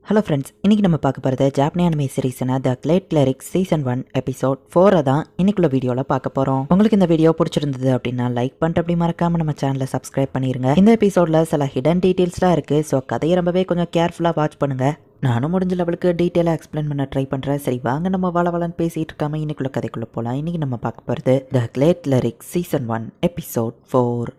Hello friends, இன்றைக்கி நம்ம பார்க்க போகிறது ஜாப்பனி அனிமே சீரீஸான த கிளேட் கிளரிக்ஸ் சீசன் 1 எபிசோட் 4 தான் இன்னைக்குள்ள வீடியோவில் பார்க்க போகிறோம். உங்களுக்கு இந்த வீடியோ பிடிச்சிருந்தது அப்படின்னா லைக் பண்ணிட்டு அப்படி மறக்காமல் நம்ம சேனலை சப்ஸ்கிரைப் பண்ணிடுங்க. இந்த எபிசோடில் சில ஹிடன் டீட்டெயில்ஸ்லாம் இருக்குது. ஸோ கதையை ரொம்பவே கொஞ்சம் கேர்ஃபுல்லாக வாட்ச் பண்ணுங்கள். நானும் முடிஞ்ச லெவலுக்கு டீட்டெயிலாக எக்ஸ்பிளைன் பண்ண ட்ரை பண்ணுறேன். சரி வாங்க நம்ம வளன்னு பேசிகிட்டு இருக்காமல் இன்னைக்குள்ள கதைக்குள்ளே போகலாம். இன்றைக்கி நம்ம பார்க்க போகிறது த கிளேட் கிளரிக்ஸ் சீசன் 1 எபிசோட் 4.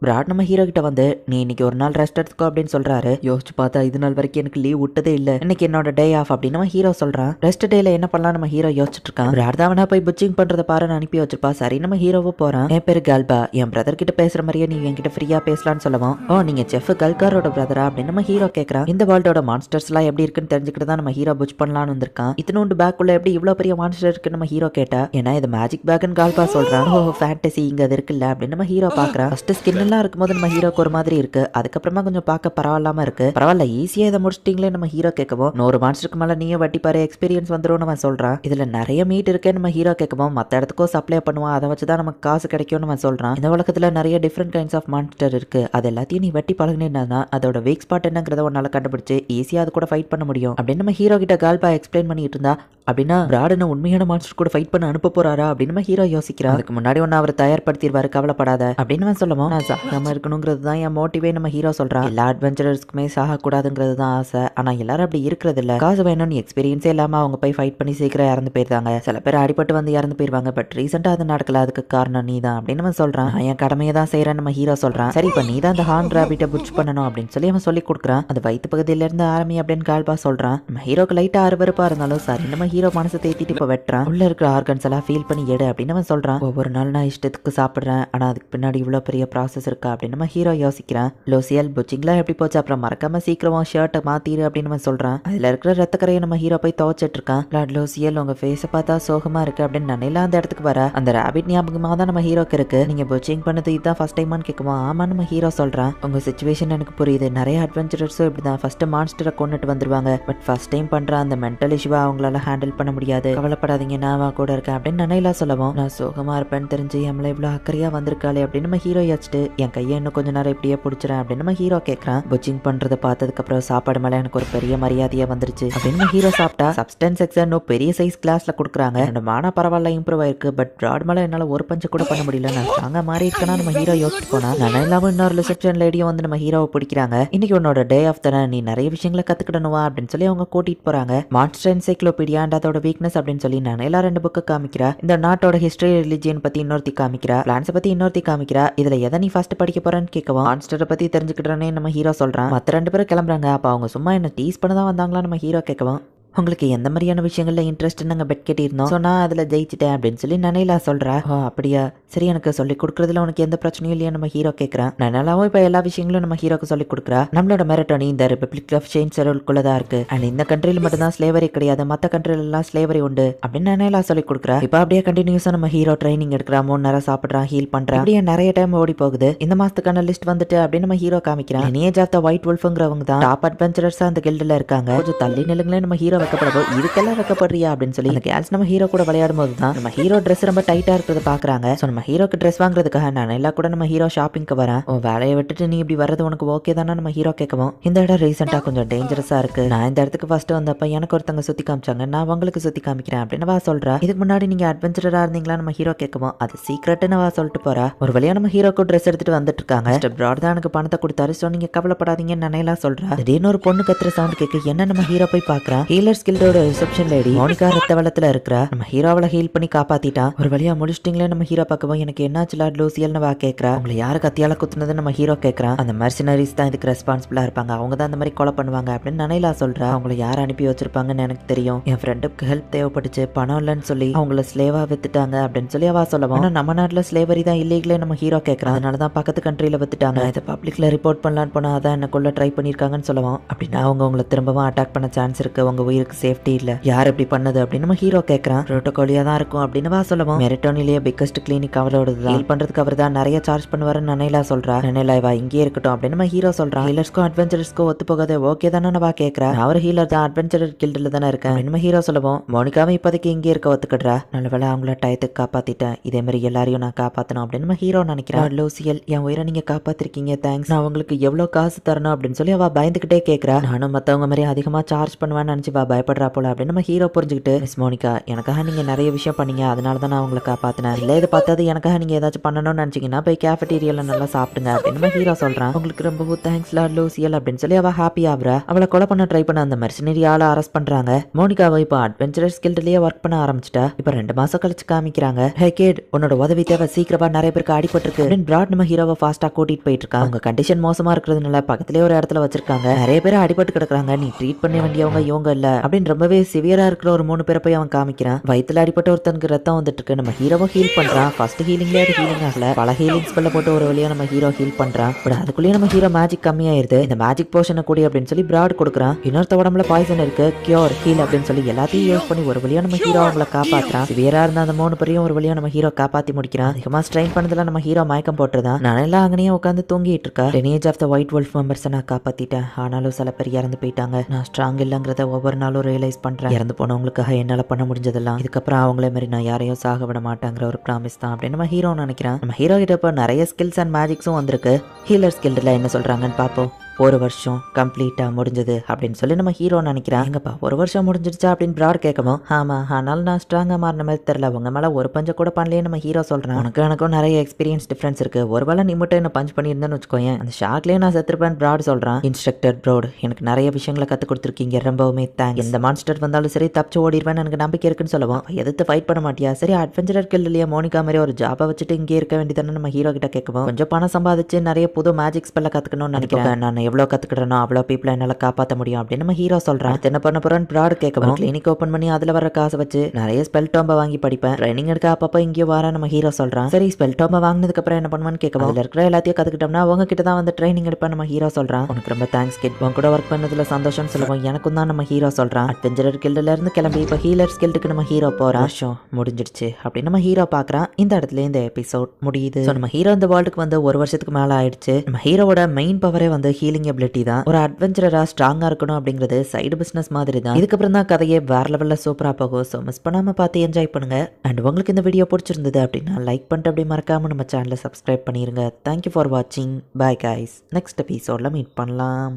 பிராட் நம்ம ஹீரோ கிட்ட வந்து நீ இன்னைக்கு ஒரு நாள் ரெஸ்ட் எடுத்துக்கோ அப்படின்னு சொல்றாரு. யோசிச்சு பார்த்தா இது நாள் வரைக்கும் எனக்கு லீவ் விட்டதே இல்ல, இன்னைக்கு என்னோட டே ஆஃப் அப்படின்னு நம்ம ஹீரோ சொல்றான். ரெஸ்ட் டேல என்ன பண்ணலாம் நம்ம ஹீரோ யோசிச்சுட்டு இருக்கான். பிராட் தான் அவனா போய் புச்சிங் பண்றத பாருன்னு அனுப்பி வச்சிருப்பா. சரி நம்ம ஹீரோவும் போறான். என் பேரு கால்பா, என் பிரதர் கிட்ட பேசுற மாதிரியே நீ என்கிட்ட ஃப்ரீயா பேசலாம்னு சொல்லவும், ஓ நீங்க செஃப் கல்காரோட பிரதரா அப்படின்னு நம்ம ஹீரோ கேட்கறான். இந்த வேர்ல்டோட மான்ஸ்டர்ஸ் எல்லாம் எப்படி இருக்குன்னு தெரிஞ்சுக்கிட்டு தான் நம்ம ஹீரோ புச் பண்ணலாம்னு வந்திருக்கான். இத்தனோண்டு பேக் உள்ள எப்படி இவ்வளவு பெரிய மான்ஸ்டர் இருக்குன்னு நம்ம ஹீரோ கேட்டா, ஏன்னா இது மேஜிக் பேக்னு கால்பா சொல்றான். ஓ ஃபேண்டசி இங்க அது இருக்குல்ல அப்படின்னு நம்ம ஹீரோ பாக்குறான். ஃபர்ஸ்ட் ஸ்கின் எல்லாம் இருக்கும்போது நம்ம ஹீரோக்கு ஒரு மாதிரி இருக்கு, அதுக்கப்புறமா கொஞ்சம் பார்க்க பரவாயில்லாம இருக்கு. பரவாயில்ல ஈஸியா இதை முடிச்சிட்டீங்களே நம்ம ஹீரோ கேட்கவும், 100 மான்ஸ்டருக்கு மேல நீயும் வட்டி பாரு எக்ஸ்பீரியன்ஸ் வந்துடும் நம்ம சொல்றான். இதுல நிறைய மீட் இருக்கே நம்ம ஹீரோ கேட்கவும், மற்ற இடத்துக்கும் சப்ளை பண்ணுவான், அதை வச்சுதான் நமக்கு காசு கிடைக்கும் நம்ம சொல்றான். இந்த உலகத்துல நிறைய டிஃப்ரெண்ட் கைண்ட்ஸ் ஆஃப் மான்ஸ்டர் இருக்கு, அது எல்லாத்தையும் நீ வெட்டி பழகினா அதோட வீக் ஸ்பாட் என்னங்கிறத உன்னால கண்டுபிடிச்சு ஈஸியா அது கூட ஃபைட் பண்ண முடியும் அப்படின்னு நம்ம ஹீரோ கிட்ட கால்பா எக்ஸ்பிளைன் பண்ணிட்டு இருந்தா. அப்படின்னா பிராடனை உண்மையான மான்ஸ்டர் கூட ஃபைட் பண்ண அனுப்ப போறாரா அப்படின்னு நம்ம ஹீரோ யோசிக்கிறான். அதுக்கு முன்னாடி ஒன்னு அவர் தயார்படுத்திடுவாரு, கவலைப்படாத அப்படின்னு சொல்லுவோம். நான் சாகாம இருக்கணுங்கிறது தான் என் மோட்டிவே நம்ம ஹீரோ சொல்றான். எல்லா அட்வென்ச்சரர்ஸ்க்குமே சாக கூடாதுங்கிறது தான் ஆசை, ஆனா எல்லாரும் அப்படி இருக்கிறது இல்ல. காசு வேணும்னு எக்ஸ்பீரியன்ஸே இல்லாம அவங்க போய் ஃபைட் பண்ணி சீக்கிரம் இறந்து போயிருந்தாங்க. சில பேர் அடிபட்டு வந்து இறந்து போயிருவாங்க. பட் ரீசெண்டா அது நடக்கல, அதுக்கு காரணம் நீ தான் அப்படின்னு நம்ம சொல்றான். என் கடமையை தான் செய்யறேன் நம்ம ஹீரோ சொல்றான். சரி இப்ப நீ தான் அந்த ஹார்ன் ராபிட்ட புட்ச் பண்ணணும் அப்படின்னு சொல்லி அவன் சொல்லி கொடுக்குறான். அது வயிற்று பகுதியில இருந்து ஆரம்பி அப்படின்னு கால்பா சொல்றான். நம்ம ஹீரோக்கு லைட்டா அருவருப்பா இருந்தாலும் சரி நம்ம ஹீரோ மனசை தேத்திட்டு இப்ப வெட்டுறான். உள்ள இருக்கிற ஆர்கன்ஸ் எல்லாம் ஃபீல் பண்ணி எடு அப்படின்னு அவன் சொல்றான். ஒவ்வொரு நாள் நான் இஷ்டத்துக்கு சாப்பிடுறேன், ஆனா அதுக்கு பின்னாடி இவ்வளவு பெரிய ப்ராசஸ் இருக்கா அப்படின்னு நம்ம ஹீரோ யோசிக்கிறான். லோசியல் புச்சிங்லாம் எப்படி போச்சு, அப்புறம் மறக்காம சீக்கிரமா ஷர்ட்டை மாத்திரு அப்படின்னு நம்ம சொல்றான். அதுல இருக்கிற ரத்தக்கரையை நம்ம ஹீரோ போய் துவைச்சிட்டு இருக்கான். லார்ட் லோசியல் உங்க ஃபேஸை பார்த்தா சோகமா இருக்கு அப்படின்னு நனையில அந்த இடத்துக்கு வர அந்த ராபிட் ஞாபகமாக தான் நம்ம ஹீரோக்கு இருக்கு. நீங்க புச்சிங் பண்ணது இதுதான் ஃபர்ஸ்ட் டைமான்னு கேட்குமா, ஆமா நம்ம ஹீரோ சொல்றான். உங்க சிச்சுவேஷன் எனக்கு புரியுது, நிறைய அட்வென்ச்சரர்ஸும் இப்படிதான் ஃபர்ஸ்ட் மான்ஸ்டரை கொண்டுட்டு வந்துருவாங்க, பட் ஃபர்ஸ்ட் டைம் பண்ற அந்த மென்டல் இஷ்யூவா அவங்களால ஹேண்டில் பண்ண முடியாது, கவலைப்படாதீங்க நான் கூட இருக்கேன் அப்படின்னு நனையிலா சொல்லவும், நான் சோகமா இருப்பேன்னு தெரிஞ்சு எம்மளை இவ்வளவு அக்கறையா வந்திருக்காளே அப்படின்னு நம்ம ஹீரோ யோசிச்சுட்டு என் கையை இன்னும் கொஞ்ச நேரம் இப்படியே பிடிச்சிறேன் அப்படின்னு நம்ம ஹீரோ கேட்கறான். புச்சிங் பண்றதை பார்த்ததுக்கு அப்புறம் சாப்பாடு மேல எனக்கு ஒரு பெரிய மரியாதையா வந்துருச்சு அப்படின்னு ஹீரோ சாப்பிட்டா. சப்ஸ்டன்ஸ் எக்ஸாம் பெரிய சைஸ் கிளாஸ்ல கொடுக்குறாங்க. என்னோட மானா பரவாயில்ல இம்ப்ரூவ் ஆயிருக்கு, பட் பிராட் மேல என்னால ஒரு பஞ்சு கூட பண்ண முடியல, நான் ஸ்ட்ராங்கா மாறி இருக்கேன்னா நம்ம ஹீரோ யோசிச்சு போனா. நனையிலாவும் இன்னொரு ரிசப்ஷன் லேடியும் வந்து நம்ம ஹீரோவை பிடிக்கிறாங்க. இன்னைக்கு உன்னோட டே ஆஃப் தானே, நீ நிறைய விஷயங்களை கத்துக்கிடணுவா அப்படின்னு சொல்லி அவங்க கூட்டிட்டு போறாங்க. மான்ஸ்டர் என்சைக்ளோபீடியா அண்ட் அதோட வீக்னஸ் அப்படின்னு சொல்லி நனையிலா 2 புக்கு காமிக்கிறா. இந்த நாட்டோட ஹிஸ்டரி ரிலிஜியன் பத்தி இன்னொருத்தி காமிக்கிறா, பிளான்ஸ் பத்தி இன்னொருத்தி காமிக்கிறா. இதுல எதை நீ ஃபர்ஸ்ட் படிக்க போறன்னு கேட்கவும், மான்ஸ்டரை பத்தி தெரிஞ்சுக்கிட்டே நம்ம ஹீரோ சொல்றான். மற்ற 2 பேரும் கிளம்புறாங்க. அப்ப அவங்க சும்மா என்ன டீஸ் பண்ண தான் வந்தாங்களா நம்ம ஹீரோ கேட்கவும், உங்களுக்கு எந்த மாதிரியான விஷயங்கள்ல இன்ட்ரெஸ்ட் நாங்கள் பெட் கேட்டிருந்தோம், ஸோ நான் அதில் ஜெயிச்சிட்டேன் அப்படின்னு சொல்லி நனையிலா சொல்கிறா. ஓ அப்படியா, சரி எனக்கு சொல்லிக் கொடுக்குறதுல உனக்கு எந்த பிரச்சனையும் இல்லையா நம்ம ஹீரோ கேட்குறான். நனாலாவும் இப்போ எல்லா விஷயங்களும் நம்ம ஹீரோக்கு சொல்லிக் கொடுக்குறா. நம்மளோட மெரட்டோனி இந்த ரிபப்ளிக் ஆஃப் சேஞ்ச் செரல்குள்ளே தான் இருக்கு, அண்ட் இந்த கண்ட்ரியில் மட்டும்தான் ஸ்லேவரி கிடையாது, மற்ற கண்ட்ரிலெல்லாம் ஸ்லேவரி உண்டு அப்படின்னு நனையிலா சொல்லிக் கொடுக்குறா. இப்போ அப்படியே கண்டினியூஸாக நம்ம ஹீரோ ட்ரைனிங் எடுக்கிறான், 3 நேரம் சாப்பிட்றான், ஹீல் பண்ணுறான். அப்படியே நிறைய டைம் ஓடி போகுது. இந்த மாதத்துக்கான லிஸ்ட் வந்துட்டு அப்படின்னு நம்ம ஹீரோ காமிக்கிறான். லினியேஜ் ஆஃப் த ஒயிட் வுல்ஃப்ங்கிறவங்க தான் டாப் அட்வென்ச்சரர்ஸாக அந்த கில்டில் இருக்காங்க. கொஞ்சம் தள்ளி நிலுங்களே நம்ம ஹீரோ வைக்கப்படவோ இதுக்கு வைக்கப்படுறியா அப்படின்னு சொல்லி அந்த கேர்ள்ஸ் நம்ம ஹீரோ கூட விளையாடும் போது தான் நம்ம ஹீரோ ட்ரெஸ் ரொம்ப டைட்டா இருக்கிறத பாக்குறாங்க. சோ நம்ம ஹீரோக்கு ட்ரெஸ் வாங்குறதுக்காக நான் எல்லா கூட நம்ம ஹீரோ ஷாப்பிங்க்கு வரேன். வேலையை விட்டுட்டு நீ இப்படி வர்றது உனக்கு ஓகே தானே நம்ம ஹீரோ கேட்கவும், இந்த இடம் ரீசெண்டா கொஞ்சம் டேஞ்சரஸா இருக்கு, நான் இந்த இடத்துக்கு ஃபர்ஸ்ட் வந்தப்ப எனக்கு ஒருத்தங்க சுத்தி காமிச்சாங்க, நான் உங்களுக்கு சுத்தி காமிக்கிறேன் அப்படின்னு வா சொல்றா. இதுக்கு முன்னாடி நீங்க அட்வென்ச்சரரா இருந்தீங்களா நம்ம ஹீரோ கேட்கவும், அது சீக்ரெட்னு வா சொல்லிட்டு போறா. ஒரு வழியா நம்ம ஹீரோக்கு ட்ரெஸ் எடுத்துட்டு வந்துட்டு இருக்காங்க. பிராட் தான் எனக்கு பணத்தை கொடுத்தாரு, சோ நீங்க கவலைப்படாதீங்கன்னு நனையிலா சொல்றா. திடீர்னு ஒரு பொண்ணு கத்துற சவுண்ட் கேட்க என்ன நம்ம ஹீரோ போய் பாக்குறான். ஹீலர்ஸ் கில்டோட ரிசப்ஷன் லேடி மோனிகா ரத்த வெள்ளத்துல இருக்கிறா. நம்ம ஹீரோவளை ஹீல் பண்ணி காப்பாத்திட்டான். ஒரு வழியா முடிச்சிட்டீங்களே நம்ம ஹீரோ பார்க்கவும், எனக்கு என்னாச்சு லார்ட் லூசியல்னு வா கேட்கறா. உங்களை யாரு கத்தியால குத்துனது நம்ம ஹீரோ கேட்கறான். அந்த மர்சினரிஸ் தான் இதுக்கு ரெஸ்பான்சிபிளா இருப்பாங்க, அவங்க தான் அந்த மாதிரி கொலை பண்ணுவாங்க அப்படின்னு நனையிலா சொல்றா. அவங்களை யார் அனுப்பி வச்சிருப்பாங்கன்னு எனக்கு தெரியும், என் ஃப்ரெண்டுக்கு ஹெல்ப் தேவைப்பட்டுச்சு, பணம் இல்லைன்னு சொல்லி அவங்கள ஸ்லேவா வித்துட்டாங்க அப்படின்னு சொல்லி அவ சொல்லவும், ஆனா நம்ம நாட்டுல ஸ்லேவரி தான் இல்லீகலே நம்ம ஹீரோ கேட்கறான், அதனாலதான் பக்கத்து கண்ட்ரியில வித்துட்டாங்க, இதை பப்ளிக்ல ரிப்போர்ட் பண்ணலான்னு போனா அதான் என்ன கொள்ள ட்ரை பண்ணிருக்காங்கன்னு சொல்லவும், அப்படின்னா அவங்க உங்களை திரும்பவும் அட்டாக் பண்ண சான்ஸ் இருக்கு, உங்க உயிருக்கு எங்களுக்கு சேஃப்டி இல்ல, யார் இப்படி பண்ணது அப்படின்னு நம்ம ஹீரோ கேட்கறான். புரோட்டோகாலியா தான் இருக்கும் அப்படின்னு வா சொல்லவும், மெரிட்டோனிலேயே பிக்கஸ்ட் கிளினிக் அவரோடது ஹீல் பண்றதுக்கு அவர் தான் நிறைய சார்ஜ் பண்ணுவாருன்னு நனைலா சொல்றா. நனைலா வா இங்கே இருக்கட்டும் அப்படின்னு நம்ம ஹீரோ சொல்றான். ஹீலர்ஸ்க்கும் அட்வென்ச்சரஸ்க்கும் ஒத்து போகாது, ஓகே தானே வா கேட்கறா. நான் ஒரு ஹீலர் தான், அட்வென்ச்சரர் கில்டுல தானே இருக்கேன் நம்ம ஹீரோ சொல்லவும், மோனிகாவும் இப்போதைக்கு இங்கே இருக்க ஒத்துக்கிடுறா. நல்ல வேளை அவங்கள டயத்துக்கு காப்பாத்திட்டேன், இதே மாதிரி எல்லாரையும் நான் காப்பாத்தணும் அப்படின்னு நம்ம ஹீரோ நினைக்கிறான். லூசியல், என் உயிரை நீங்க காப்பாத்திருக்கீங்க, தேங்க்ஸ். நான் உங்களுக்கு எவ்வளவு காசு தரணும் அப்படின்னு சொல்லி அவ பயந்துகிட்டே கேட்கறா. நானும் மத்தவங்க மாதிரி அதிகமா சார்ஜ் பண்ணுவேன்னு நினைச்சு பயப்படுறா போல அப்படின்னு நம்ம ஹீரோ புரிஞ்சுக்கிட்டு, மிஸ் மோனிகா எனக்காக நீங்க நிறைய விஷயம் பண்ணீங்க, அதனால தான் நான் உங்களை காப்பாத்தினேன். இல்ல இதை பார்த்தது எனக்காக நீங்க ஏதாச்சும் பண்ணணும்னு நினைச்சீங்கன்னா போய் கேஃபட்டீரியால நல்லா சாப்பிடுங்க அப்படின்னு நம்ம ஹீரோ சொல்றான். உங்களுக்கு ரொம்ப தேங்க்ஸ் லார்ட் லூசியல் அப்படின்னு சொல்லி அவ ஹாப்பி ஆகுறா. அவளை கொலை பண்ண ட்ரை பண்ண அந்த மெர்சனரி ஆளை அரெஸ்ட் பண்றாங்க. மோனிகாவை இப்போ அட்வென்ச்சரஸ் கில்ட்லயே ஒர்க் பண்ண ஆரம்பிச்சிட்டா. இப்போ 2 மாசம் கழிச்சு காமிக்கிறாங்க. ஹே கேட், உன்னோட உதவி தேவை, சீக்கிரமா நிறைய பேருக்கு அடிபட்டிருக்கு அப்படின்னு பிராட் நம்ம ஹீரோவை ஃபாஸ்டா கூட்டிட்டு போயிட்டு இருக்காங்க. அவங்க கண்டிஷன் மோசமா இருக்கிறதுனால பக்கத்திலே ஒரு இடத்துல வச்சிருக்காங்க. நிறைய பேர் அடிபட்டு கிடக்குறாங்க, நீ ட்ரீட் பண்ண வேண்டியவங்க இவங்க இல்ல அப்படின்னு ரொம்பவே சிவியரா இருக்கிற ஒரு 3 பேரை போய் அவன் காமிக்கிறான். வயித்துல அடிபட்ட ஒருத்தனுக்கு ரத்தம் வந்துட்டு இருக்கு. நம்ம ஹீரோவை ஹீல் பண்றான். ஃபர்ஸ்ட் ஹீலிங்ல அது ஹீலிங் ஆகல, பல ஹீலிங் ஸ்பெல்ல போட்டு ஒரு வழியா நம்ம ஹீரோ ஹீல் பண்றான். பட் அதுக்குள்ளேயே நம்ம ஹீரோ மேஜிக் கம்மியாயிருது. இந்த மேஜிக் போஷனை கூடி அப்படின்னு சொல்லி பிராட் கொடுக்குறான். இன்னொருத்த உடம்புல பாய்சன் இருக்கு, கியூர் ஹீல் அப்படின்னு சொல்லி எல்லாத்தையும் யூஸ் பண்ணி ஒரு வழியா நம்ம ஹீரோ அவங்களை காப்பாத்துறான். சிவியரா இருந்த அந்த 3 பேரையும் ஒரு வழியா நம்ம ஹீரோ காப்பாத்தி முடிக்கிறான். அதிகமா ஸ்ட்ரெயின் பண்ணதுல நம்ம ஹீரோ மயக்கம் போட்டுருதான். நானெல்லாம் அங்கனே உட்காந்து தூங்கிட்டு இருக்கா. Lineage of the white wolf மெம்பர்ஸை நான் காப்பாத்திட்டேன், ஆனாலும் சில பேர் இறந்து போயிட்டாங்க. நான் ஸ்ட்ராங் இல்லைங்கிறத ஒவ்வொரு நாளும் ரியலைஸ் பண்றேன். இறந்து போனவங்களுக்காக என்னால பண்ண முடிஞ்சதெல்லாம் இதுக்கப்புறம் அவங்களே மாதிரி நான் யாரையும் சாக விட மாட்டேங்கிற ஒரு ப்ராமிஸ் தான் அப்படின்னு நம்ம ஹீரோ நினைக்கிறான். நம்ம ஹீரோ கிட்ட இப்போ நிறைய ஸ்கில்ஸ் அண்ட் மேஜிக்ஸும் வந்திருக்கு. ஹீலர் ஸ்கில்ல என்ன சொல்றாங்கன்னு பார்ப்போம். 1 வருஷம் கம்ப்ளீட்டா முடிஞ்சது அப்படின்னு சொல்லி நம்ம ஹீரோ நினைக்கிறான். எங்கப்பா 1 வருஷம் முடிஞ்சிருச்சா அப்படின்னு பிராட் கேட்கவும், ஆமா, ஆனாலும் நான் ஸ்ட்ராங்கா மாறின மாதிரி தெரியல, உங்க மேல ஒரு பஞ்ச கூட பண்ணலையே நம்ம ஹீரோ சொல்றான். உனக்கு எனக்கும் நிறைய எக்ஸ்பீரியன்ஸ் டிஃபரன்ஸ் இருக்கு, ஒருவேளை நீ மட்டும் என்ன பஞ்ச் பண்ணியிருந்தேன்னு வச்சுக்கோயேன், அந்த ஷாக்லயே நான் செத்துருப்பேன் பிராட் சொல்றான். இன்ஸ்ட்ரக்டர் ப்ரோட், எனக்கு நிறைய விஷயங்களை கத்து கொடுத்துருக்கீங்க, ரொம்பவுமே தேங்க்ஸ். எந்த மான்ஸ்டர் வந்தாலும் சரி தப்பிச்சு ஓடிடுவேன் எனக்கு நம்பிக்கை இருக்குன்னு சொல்லுவோம். எதிர்த்து ஃபைட் பண்ண மாட்டியா? சரி, அட்வென்ச்சரர் கில்ட்லயே மோனிகா மாதிரி ஒரு ஜாபை வச்சுட்டு இங்கே இருக்க வேண்டியதானே நம்ம ஹீரோ கிட்ட கேட்கவும், கொஞ்சம் பணம் சம்பாதிச்சு நிறைய புது மேஜிக் ஸ்பெல்ல கத்துக்கணும்னு நினைக்கிறேன். நான் எவ்வளவு கத்துக்கிட்டேனோ அவ்வளோ பீப்புளை என்னால காப்பாற்ற முடியும் அப்படின்னு நம்ம ஹீரோ சொல்றான். என்ன பண்ண போறேன்னு பிராட் கேட்கவும், கிளினிக் ஓப்பன் பண்ணி அதுல வர காசை வச்சு நிறைய ஸ்பெல் டோம்பை வாங்கி படிப்பேன், ட்ரைனிங் எடுக்க அப்பப்போ இங்கேயும் வர நம்ம ஹீரோ சொல்றான். சரி, ஸ்பெல் டோம்பை வாங்கினதுக்கு அப்புறம் என்ன பண்ணுவான்னு கேட்கவும், அதுல இருக்கிற எல்லாத்தையும் கத்துக்கிட்டோம்னா அவங்க கிட்ட தான் வந்து ட்ரைனிங் எடுப்பேன் நம்ம ஹீரோ சொல்றான். உனக்கு ரொம்ப தேங்க்ஸ் கிட், உன் கூட ஒர்க் பண்ணதுல சந்தோஷம் சொல்லுவோம், எனக்கும் தான் நம்ம ஹீரோ சொல்றான். அட்வென்ச்சரர் கில்டுல இருந்து கிளம்பி இப்போ ஹீலர்ஸ் கில்டுக்கு நம்ம ஹீரோ போறான். வருஷம் முடிஞ்சிடுச்சு அப்படின்னு நம்ம ஹீரோ பாக்குறான். இந்த இடத்துல இந்த எபிசோட் முடியுது. நம்ம ஹீரோ இந்த வேர்ல்டுக்கு வந்து 1 வருஷத்துக்கு மேல ஆயிடுச்சு. நம்ம ஹீரோவோட மெயின் பவரே வந்து ஹீலிங் எபிலிட்டி தான். ஒரு அட்வென்ச்சரரா ஸ்ட்ராங்கா இருக்கணும் அப்படிங்கிறது சைடு பிசினஸ் மாதிரி தான். இதுக்கப்புறம் தான் கதையே வேற லெவல்ல சூப்பரா போகும். ஸோ மிஸ் பண்ணாம பார்த்து என்ஜாய் பண்ணுங்க. அண்ட் உங்களுக்கு இந்த வீடியோ பிடிச்சிருந்தது அப்படின்னா லைக் பண்ணிட்டு அப்படி மறக்காம நம்ம சேனலை சப்ஸ்கிரைப் பண்ணிருங்க. தேங்க்யூ ஃபார் வாட்சிங். Bye guys. நெக்ஸ்ட் எபிசோட்ல மீட் பண்ணலாம்.